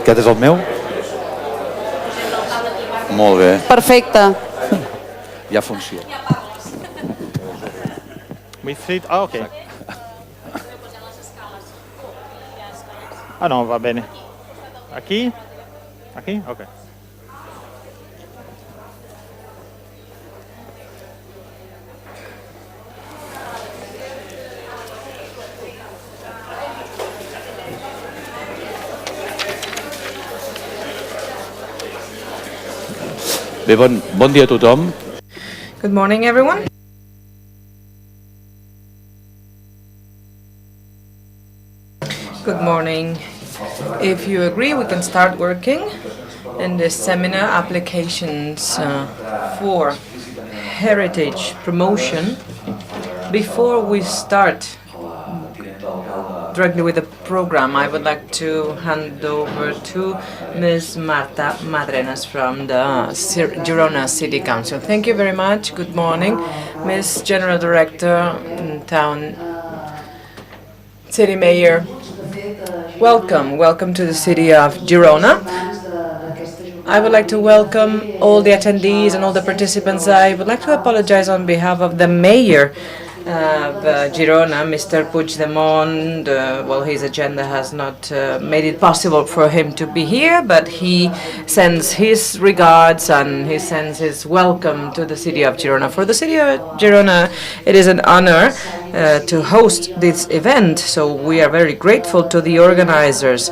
Aquest és el meu? Molt bé. Perfecte. Ja funciona. Ok. Ah no, va bene. Aquí? Aquí? Ok. Bé, bon dia a tothom. Good morning, everyone. Good morning. If you agree, we can start working in this seminar, Applications for Heritage Promotion. Before we start directly with the program, I would like to hand over to Ms. Marta Madrenas from the Girona City Council. Thank you very much. Good morning, Ms. General Director, Town City Mayor. Welcome to the city of Girona. I would like to welcome all the attendees and all the participants. I would like to apologize on behalf of the mayor of Girona, Mr. Puigdemont. His agenda has not made it possible for him to be here, but he sends his regards and he sends his welcome to the city of Girona. For the city of Girona, it is an honor to host this event, so we are very grateful to the organizers.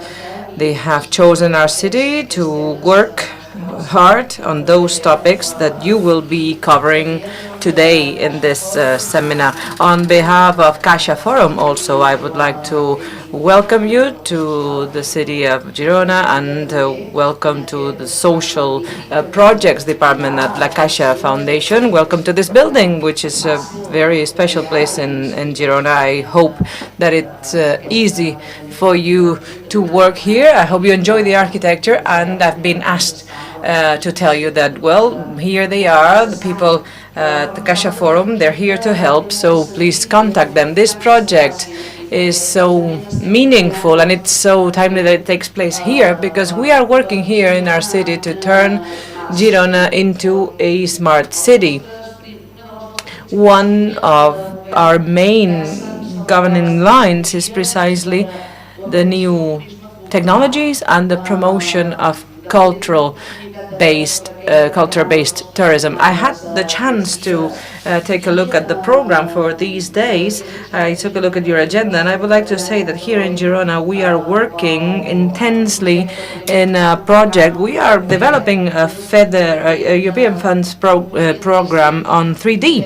They have chosen our city to work hard on those topics that you will be covering today in this seminar. On behalf of Caixa Forum also, I would like to welcome you to the city of Girona and welcome to the social projects department at La Caixa Foundation. Welcome to this building, which is a very special place in Girona. I hope that it's easy for you to work here. I hope you enjoy the architecture, and I've been asked to tell you that, well, here they are, the people at the Caixa Forum. They're here to help, so please contact them. This project is so meaningful and it's so timely that it takes place here because we are working here in our city to turn Girona into a smart city. One of our main governing lines is precisely the new technologies and the promotion of culture-based tourism. I had the chance to take a look at the program for these days. I took a look at your agenda, and I would like to say that here in Girona we are working intensely in a project. We are developing a European funds program on 3D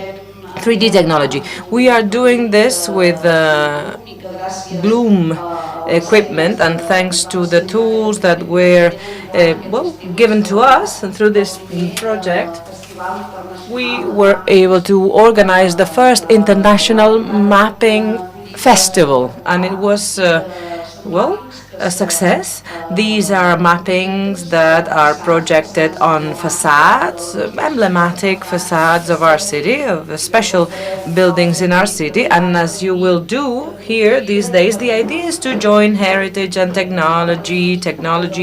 technology. We are doing this with Bloom equipment, and thanks to the tools that were given to us and through this project, we were able to organize the first international mapping festival, and it was a success. These are mappings that are projected on facades, emblematic facades of our city, of special buildings in our city. And as you will do here these days, the idea is to join heritage and technology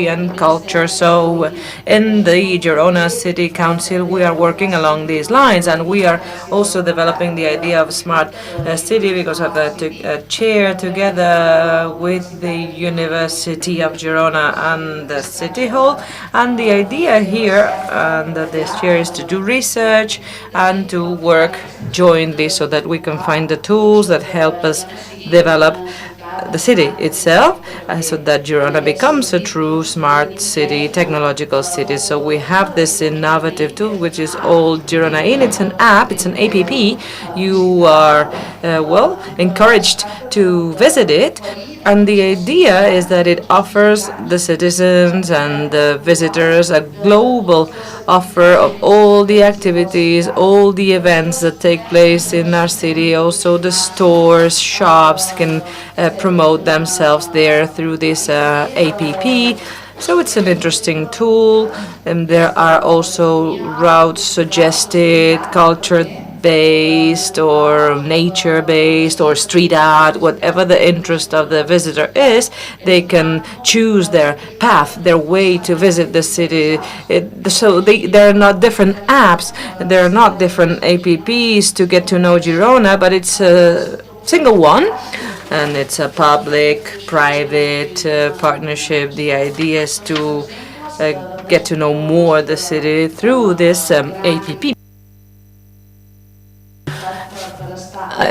and culture. So in the Girona City Council, we are working along these lines, and we are also developing the idea of smart city because of a chair together with the University of Girona and the City Hall. And the idea here under this chair is to do research and to work jointly so that we can find the tools that help us develop the city itself, so that Girona becomes a true smart city, technological city. So we have this innovative tool, which is called Girona In. It's an app, it's an app. You are, encouraged to visit it. And the idea is that it offers the citizens and the visitors a global offer of all the activities, all the events that take place in our city. Also, the stores, shops can promote themselves there through this app. So it's an interesting tool, and there are also routes suggested, culture art-based or nature-based or street art, whatever the interest of the visitor is, they can choose their path, their way to visit the city. So there are not different apps, there are not different apps to get to know Girona, but it's a single one. And it's a public-private partnership. The idea is to get to know more the city through this app.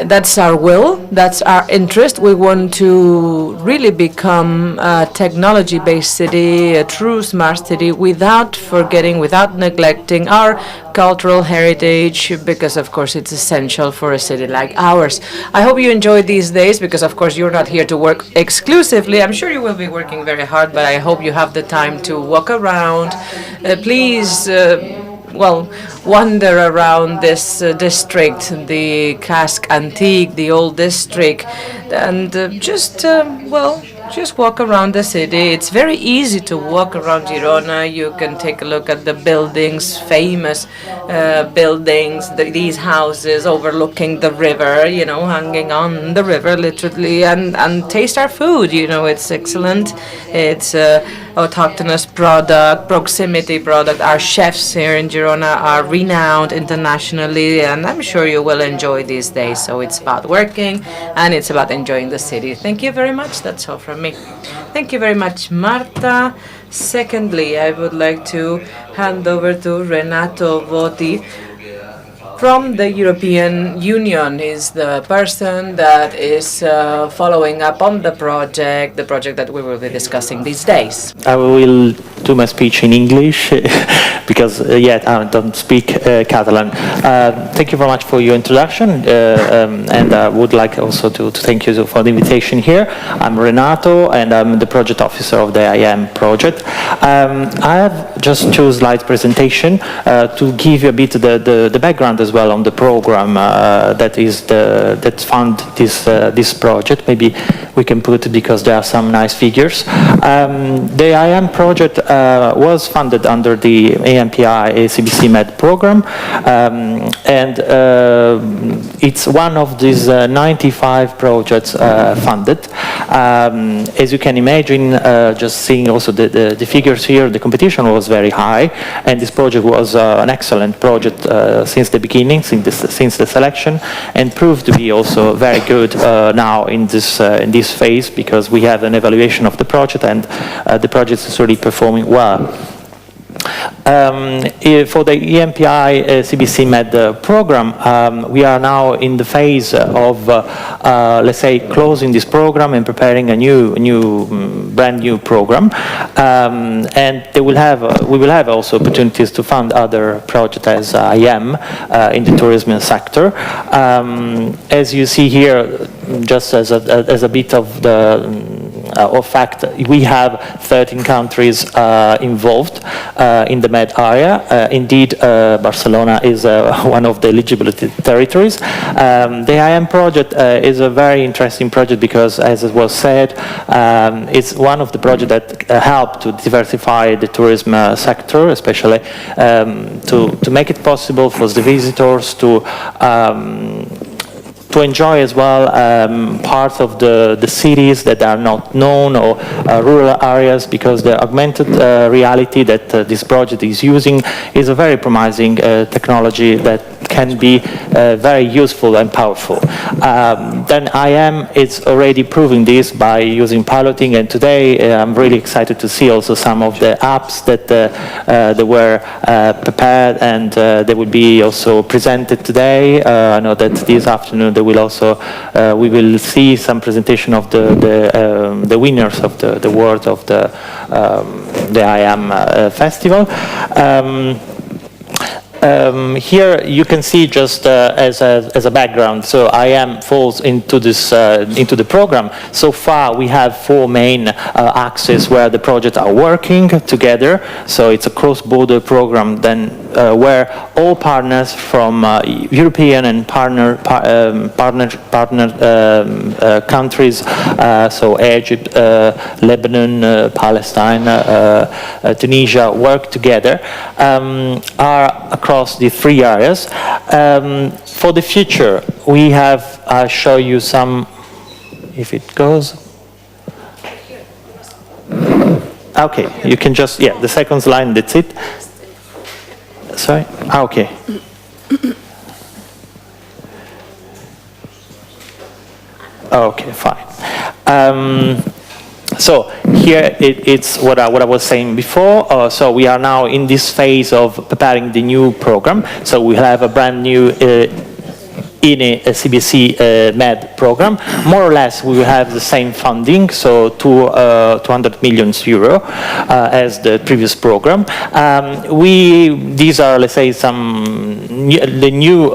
That's our will, that's our interest. We want to really become a technology-based city, a true smart city, without forgetting, without neglecting our cultural heritage, because of course it's essential for a city like ours. I hope you enjoyed these days, because of course you're not here to work exclusively. I'm sure you will be working very hard, but I hope you have the time to walk around. Please wander around this district, the Casque Antique, the old district, and just walk around the city. It's very easy to walk around Girona. You can take a look at the buildings, famous buildings, these houses overlooking the river, hanging on the river literally, and taste our food. It's excellent. It's autochthonous product, proximity product. Our chefs here in Girona are renowned internationally, and I'm sure you will enjoy these days. So it's about working and it's about enjoying the city. Thank you very much. That's all from me. Thank you very much, Marta. Secondly, I would like to hand over to Renato Botti from the European Union. Is the person that is following up on the project that we will be discussing these days. I will do my speech in English because yet I don't speak Catalan. Thank you very much for your introduction, and I would like also to thank you for the invitation here. I'm Renato, and I'm the project officer of the IM project. I have just two slides presentation to give you a bit the background as well on the program that fund this project. Maybe we can put it because there are some nice figures. The IM project was funded under the ENPI CBC Med program, and it's one of these 95 projects funded. As you can imagine, just seeing also the figures here, the competition was very high, and this project was an excellent project since the beginning, since the selection, and proved to be also very good now in this phase, because we have an evaluation of the project, and the project is really performing well. For the ENPI CBC Med program, we are now in the phase of, let's say, closing this program and preparing a brand new program. And we will have also opportunities to fund other projects as IM in the tourism sector. As you see here, just as a bit of fact, we have 13 countries involved in the Med area. Indeed, Barcelona is one of the eligibility territories. The IM project is a very interesting project because, as it was said, it's one of the projects that help to diversify the tourism sector, especially to make it possible for the visitors to enjoy as well parts of the cities that are not known, or rural areas, because the augmented reality that this project is using is a very promising technology that can be very useful and powerful. Then IM is already proving this by using piloting, and today I'm really excited to see also some of the apps that were prepared, and they will be also presented today. I know that this afternoon we will see some presentation of the winners of the award of the IM Festival. Here you can see just as a background. So IM falls into the program. So far we have 4 main axes where the projects are working together. So it's a cross-border program then where all partners from European and partner countries, so Egypt, Lebanon, Palestine, Tunisia, work together. Our across the 3 areas. For the future, we have, I'll show you some, if it goes. Okay, you can just, yeah, the second line, that's it. Sorry? Okay. Okay, fine. So here it's what I was saying before. So we are now in this phase of preparing the new program. So we have a brand new CBC Med program. More or less, we will have the same funding, so 200 million euro as the previous program. These are, let's say, the new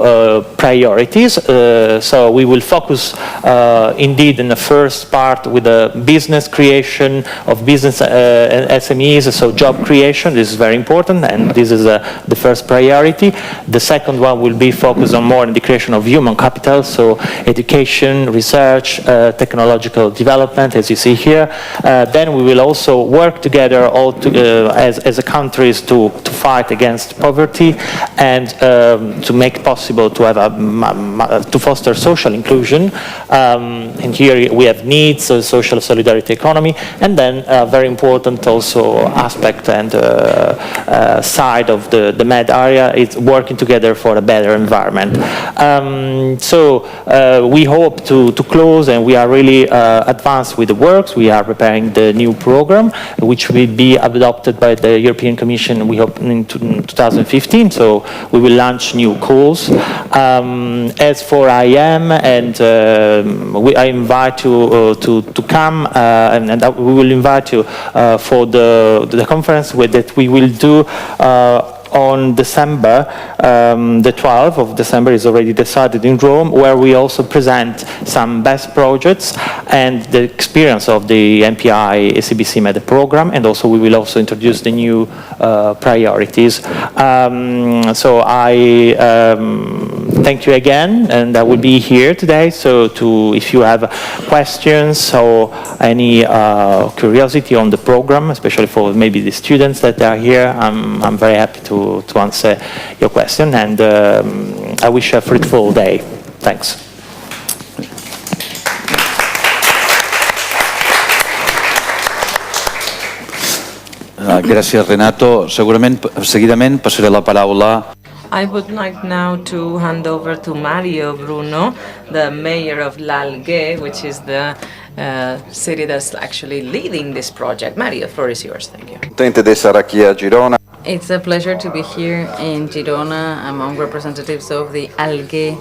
priorities. So we will focus indeed in the first part with the business creation of business SMEs, so job creation. This is very important, and this is the first priority. The second one will be focused on more in the creation of human capital, so education, research, technological development, as you see here. Then we will also work together as a countries to fight against poverty and to make possible to have to foster social inclusion. And here we have needs, social solidarity economy, and then a very important also aspect and side of the Med area is working together for a better environment. So we hope to close, and we are really advanced with the works. We are preparing the new program, which will be adopted by the European Commission, we hope, in 2015. So we will launch new calls. As for IAM, and I invite you to come, and we will invite you for the conference that we will do on December, the 12th of December is already decided in Rome, where we also present some best projects and the experience of the ENPI CBC Med program, and also we will also introduce the new priorities. So I thank you again, and I will be here today. So if you have questions or any curiosity on the program, especially for maybe the students that are here, I'm very happy to answer your question, and I wish you a fruitful day. Thanks. Gràcies, Renato. Seguidament passaré la paraula. I would like now to hand over to Mario Bruno, the mayor of L'Alghero, which is the city that's actually leading this project. Mario, the floor is yours. Thank you. Contente di essere qui a Girona. It's a pleasure to be here in Girona among representatives of the Alghero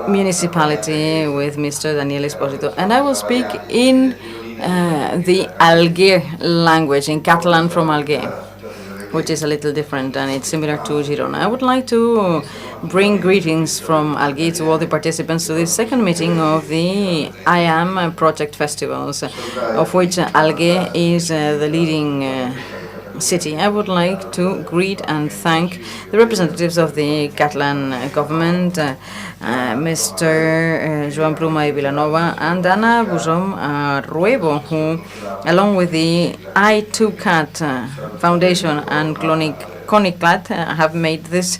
municipality with Mr. Daniele Esposito. And I will speak in the Alghero language, in Catalan from Alghero, which is a little different, and it's similar to Girona. I would like to bring greetings from Alghero to all the participants to this second meeting of the IAM project festivals, of which Alghero is the leading city. I would like to greet and thank the representatives of the Catalan government, Mr. Joan, Pluma y Vilanova, and Ana Buzom Ruebo, who, along with the I2CAT Foundation and CONICLAT, have made this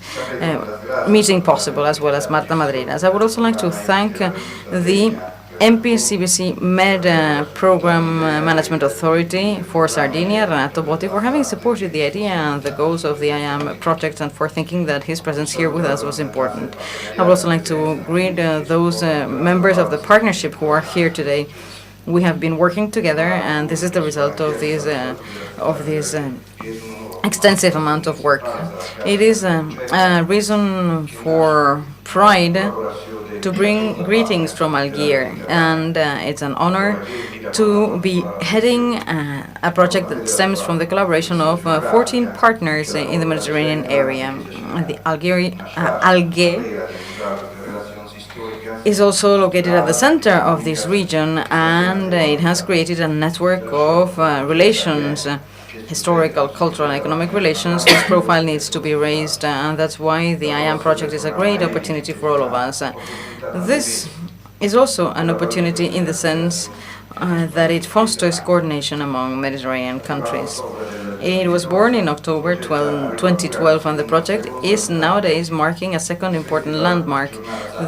meeting possible, as well as Marta Madrenas. I would also like to thank the ENPI CBC Med Program Management Authority for Sardinia, Renato Botti, for having supported the idea and the goals of the IAM project, and for thinking that his presence here with us was important. I would also like to greet those members of the partnership who are here today. We have been working together, and this is the result of this extensive amount of work. It is a reason for pride to bring greetings from Alghero, and it's an honor to be heading a project that stems from the collaboration of 14 partners in the Mediterranean area. The Alghero is also located at the center of this region, and it has created a network of relations, historical, cultural, and economic relations, whose profile needs to be raised, and that's why the IAM project is a great opportunity for all of us. This is also an opportunity in the sense that it fosters coordination among Mediterranean countries. It was born in October 2012, and the project is nowadays marking a second important landmark,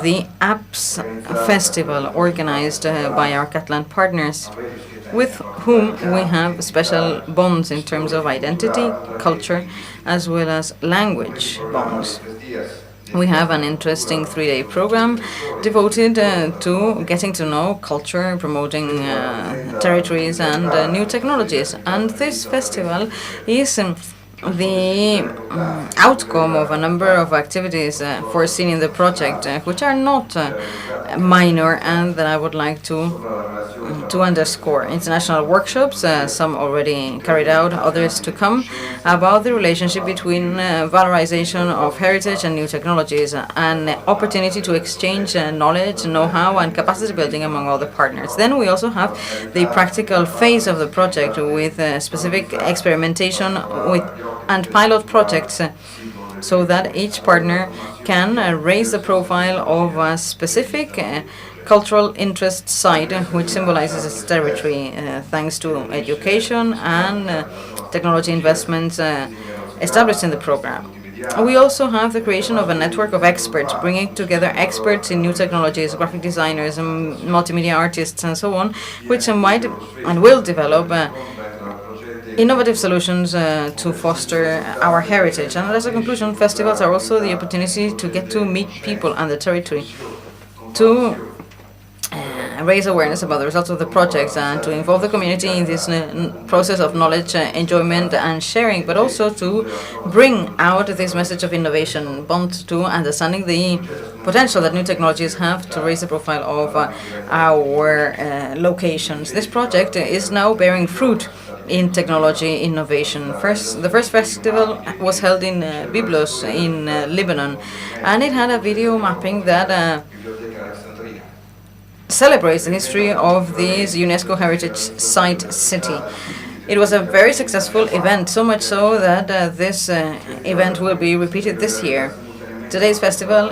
the Apps Festival, organized by our Catalan partners, with whom we have special bonds in terms of identity, culture, as well as language bonds. We have an interesting 3-day program devoted to getting to know culture, promoting territories and new technologies. And this festival is the outcome of a number of activities foreseen in the project, which are not minor, and that I would like to underscore. International workshops, some already carried out, others to come, about the relationship between valorization of heritage and new technologies, an opportunity to exchange knowledge, know-how, and capacity building among all the partners. Then we also have the practical phase of the project with specific experimentation and pilot projects, so that each partner can raise the profile of a specific cultural interest site, which symbolizes its territory, thanks to education and technology investments established in the program. We also have the creation of a network of experts, bringing together experts in new technologies, graphic designers, multimedia artists, and so on, which might and will develop innovative solutions to foster our heritage. And as a conclusion, festivals are also the opportunity to get to meet people and the territory, to raise awareness about the results of the projects, and to involve the community in this process of knowledge, enjoyment, and sharing, but also to bring out this message of innovation, bound to understanding the potential that new technologies have to raise the profile of our locations. This project is now bearing fruit in technology innovation. The first festival was held in Byblos in Lebanon, and it had a video mapping that celebrates the history of this UNESCO Heritage Site city. It was a very successful event, so much so that this event will be repeated this year. Today's festival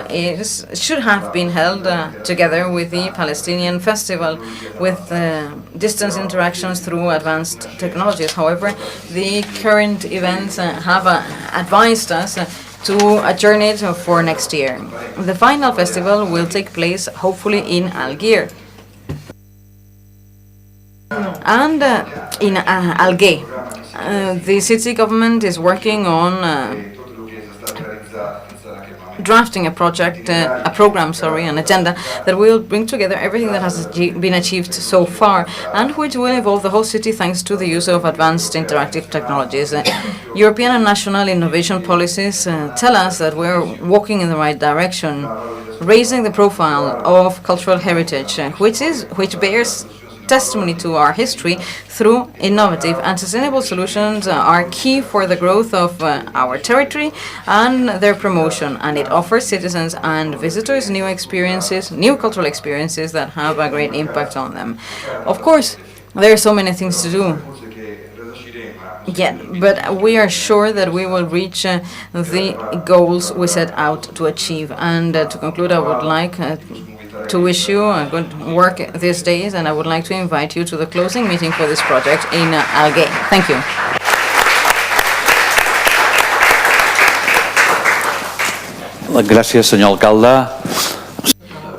should have been held together with the Palestinian festival, with distance interactions through advanced technologies. However, the current events have advised us to adjourn it for next year. The final festival will take place hopefully in Alghero and in Alghero. The city government is working on drafting an agenda that will bring together everything that has been achieved so far, and which will involve the whole city thanks to the use of advanced interactive technologies. European and national innovation policies tell us that we're walking in the right direction, raising the profile of cultural heritage, which bears testimony to our history through innovative and sustainable solutions are key for the growth of our territory and their promotion, and it offers citizens and visitors new cultural experiences that have a great impact on them. Of course, there are so many things to do yet, but we are sure that we will reach the goals we set out to achieve. And to conclude, I would like to wish you a good work these days, and I would like to invite you to the closing meeting for this project in Alghero. Thank you. Gràcies, senyor alcalde.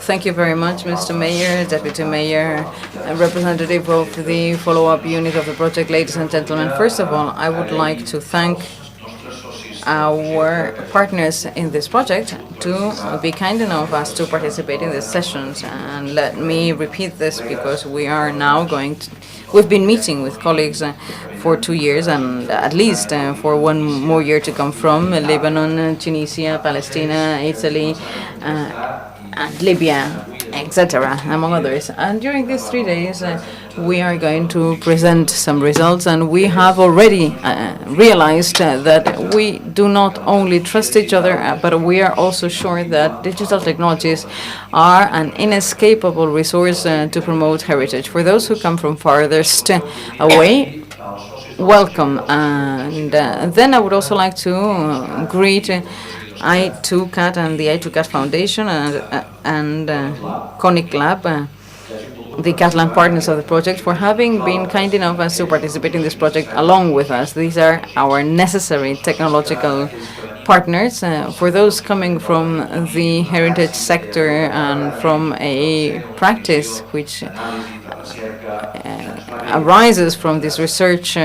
Thank you very much, Mr. Mayor, Deputy Mayor, and representative of the follow-up unit of the project. Ladies and gentlemen, first of all, I would like to thank our partners in this project to be kind enough as to participate in these sessions. And let me repeat this, because we are now we've been meeting with colleagues for 2 years, and at least for 1 more year to come, from Lebanon, Tunisia, Palestine, Italy, and Libya, etc., among others. And during these 3 days, we are going to present some results, and we have already realized that we do not only trust each other, but we are also sure that digital technologies are an inescapable resource to promote heritage. For those who come from farthest away, welcome. And then I would also like to greet I2CAT and the I2CAT Foundation and Conic Lab, the Catalan partners of the project for having been kind enough as to participate in this project along with us. These are our necessary technological partners. For those coming from the heritage sector and from a practice which arises from this research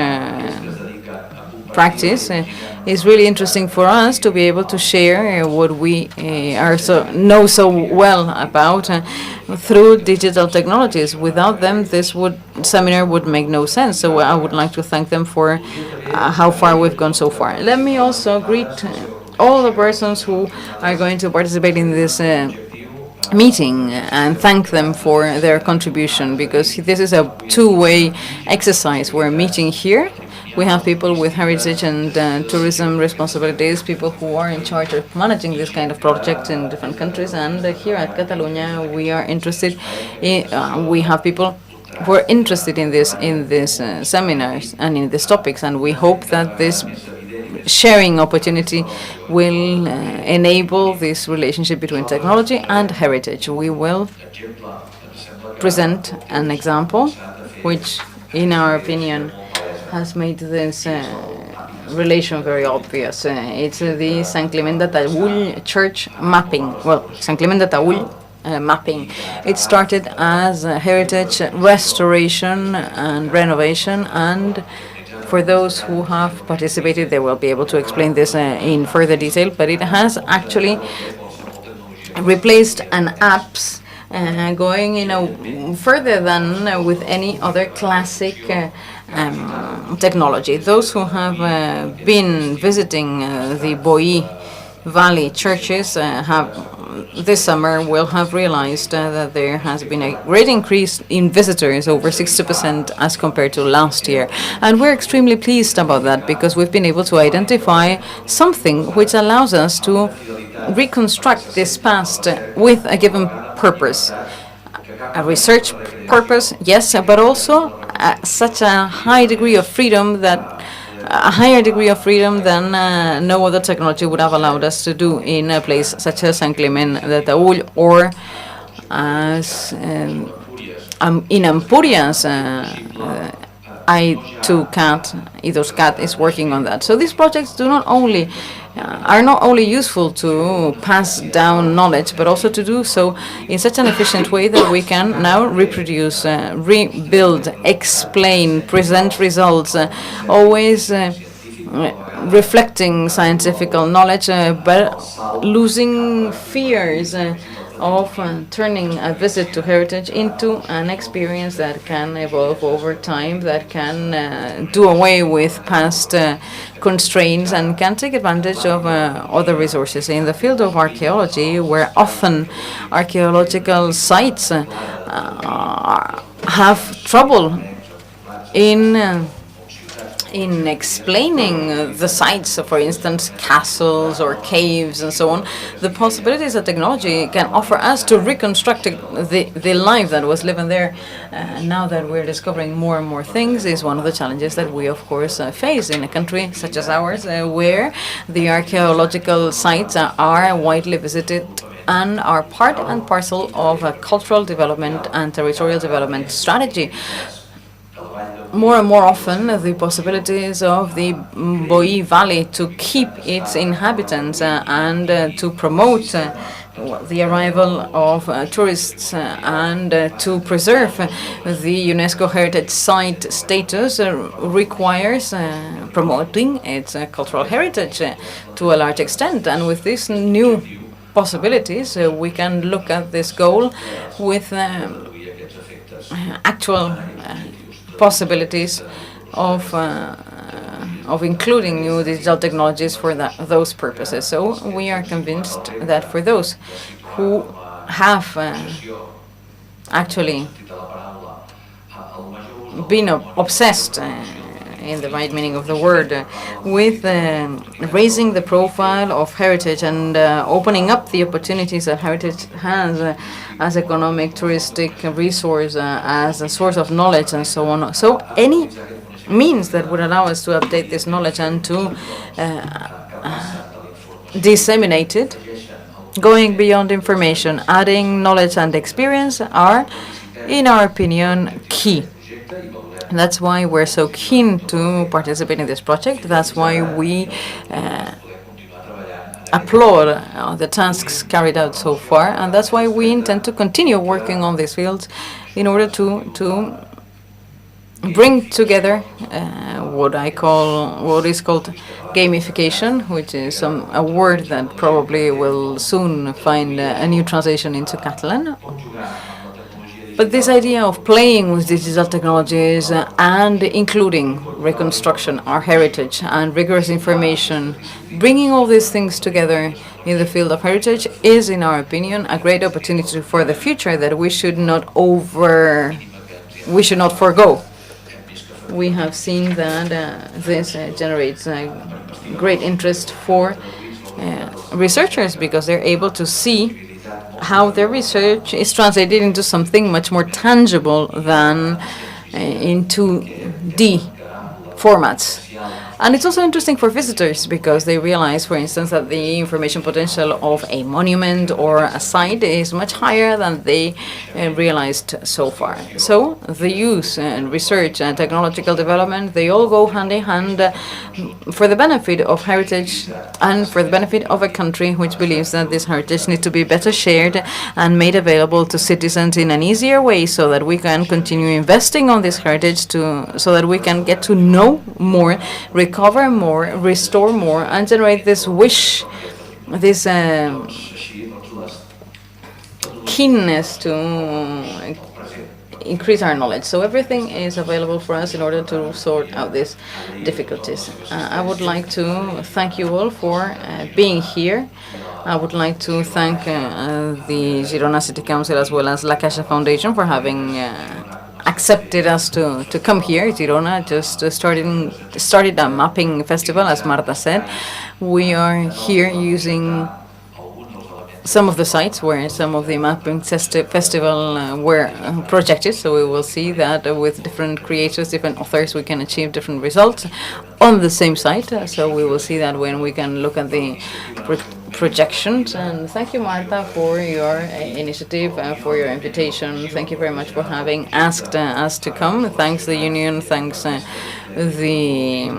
practice, it's really interesting for us to be able to share what we know so well about through digital technologies. Without them, this seminar would make no sense. So I would like to thank them for how far we've gone so far. Let me also greet all the persons who are going to participate in this meeting and thank them for their contribution, because this is a two-way exercise. We're meeting here. We have people with heritage and tourism responsibilities, people who are in charge of managing this kind of projects in different countries, and here at Catalonia we are interested in, we have people who are interested in this seminars and in these topics, and we hope that this sharing opportunity will enable this relationship between technology and heritage. We will present an example which, in our opinion, has made this relation very obvious. It's the Sant Climent de Taüll church mapping. Well, Sant Climent de Taüll mapping. It started as a heritage restoration and renovation, and for those who have participated, they will be able to explain this in further detail, but it has actually replaced an apps going further than with any other classic technology. Those who have been visiting the Botti Valley churches this summer will have realized that there has been a great increase in visitors, over 60% as compared to last year. And we're extremely pleased about that, because we've been able to identify something which allows us to reconstruct this past with a given purpose. A research purpose, yes, but also such a high degree of freedom that a higher degree of freedom than no other technology would have allowed us to do in a place such as Sant Climent de Taüll, or as in Empúries. I2CAT is working on that. So these projects are not only useful to pass down knowledge, but also to do so in such an efficient way that we can now reproduce, rebuild, explain, present results, always reflecting scientific knowledge, but losing fears of turning a visit to heritage into an experience that can evolve over time, that can do away with past constraints and can take advantage of other resources. In the field of archaeology, where often archaeological sites have trouble in explaining the sites, so for instance, castles or caves and so on, the possibilities that technology can offer us to reconstruct the life that was living there, now that we're discovering more and more things, is one of the challenges that we, of course, face in a country such as ours, where the archaeological sites are widely visited and are part and parcel of a cultural development and territorial development strategy. More and more often, the possibilities of the Botti Valley to keep its inhabitants and to promote the arrival of tourists and to preserve the UNESCO Heritage Site status requires promoting its cultural heritage to a large extent. And with these new possibilities, we can look at this goal with actual possibilities of including new digital technologies for those purposes. So we are convinced that for those who have actually been obsessed, in the right meaning of the word, with raising the profile of heritage and opening up the opportunities that heritage has as economic, touristic resource, as a source of knowledge, and so on. So any means that would allow us to update this knowledge and to disseminate it, going beyond information, adding knowledge and experience, are in our opinion, key. That's why we're so keen to participate in this project. That's why we applaud the tasks carried out so far, and that's why we intend to continue working on these fields in order to bring together what is called gamification, which is a word that probably will soon find a new translation into Catalan. But this idea of playing with digital technologies and including reconstruction, our heritage, and rigorous information, bringing all these things together in the field of heritage is, in our opinion, a great opportunity for the future that we should not forego. We have seen that this generates great interest for researchers because they're able to see how their research is translated into something much more tangible than into 2D formats. And it's also interesting for visitors because they realize, for instance, that the information potential of a monument or a site is much higher than they realized so far. So the use and research and technological development, they all go hand in hand for the benefit of heritage and for the benefit of a country which believes that this heritage needs to be better shared and made available to citizens in an easier way so that we can continue investing on this heritage so that we can get to know more, recover more, restore more, and generate this wish, this keenness to increase our knowledge. So everything is available for us in order to sort out these difficulties. I would like to thank you all for being here. I would like to thank the Girona City Council as well as La Caixa Foundation for having accepted us to come here. Girona just started a mapping festival, as Marta said. We are here using some of the sites where some of the mapping festival were projected, so we will see that with different creators, different authors, we can achieve different results on the same site. So we will see that when we can look at the projections. And thank you, Marta, for your initiative, for your invitation. Thank you very much for having asked us to come. Thanks the Union, thanks the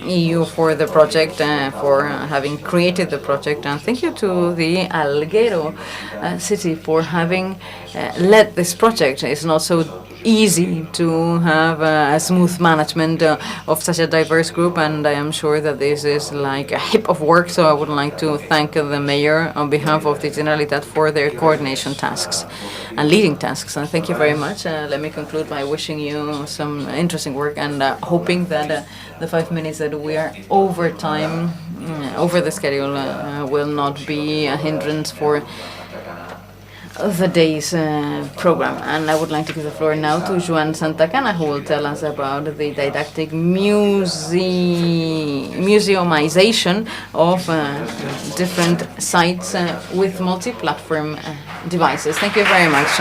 EU for the project, for having created the project, and thank you to the Alghero city for having led this project. It's not so easy to have a smooth management of such a diverse group, and I am sure that this is like a heap of work, so I would like to thank the mayor on behalf of the Generalitat for their coordination tasks and leading tasks, and thank you very much. Let me conclude by wishing you some interesting work and hoping that the 5 minutes that we are over time, over the schedule, will not be a hindrance for the day's program. And I would like to give the floor now to Joan Santacana, who will tell us about the didactic museumization of different sites with multi-platform devices. Thank you very much.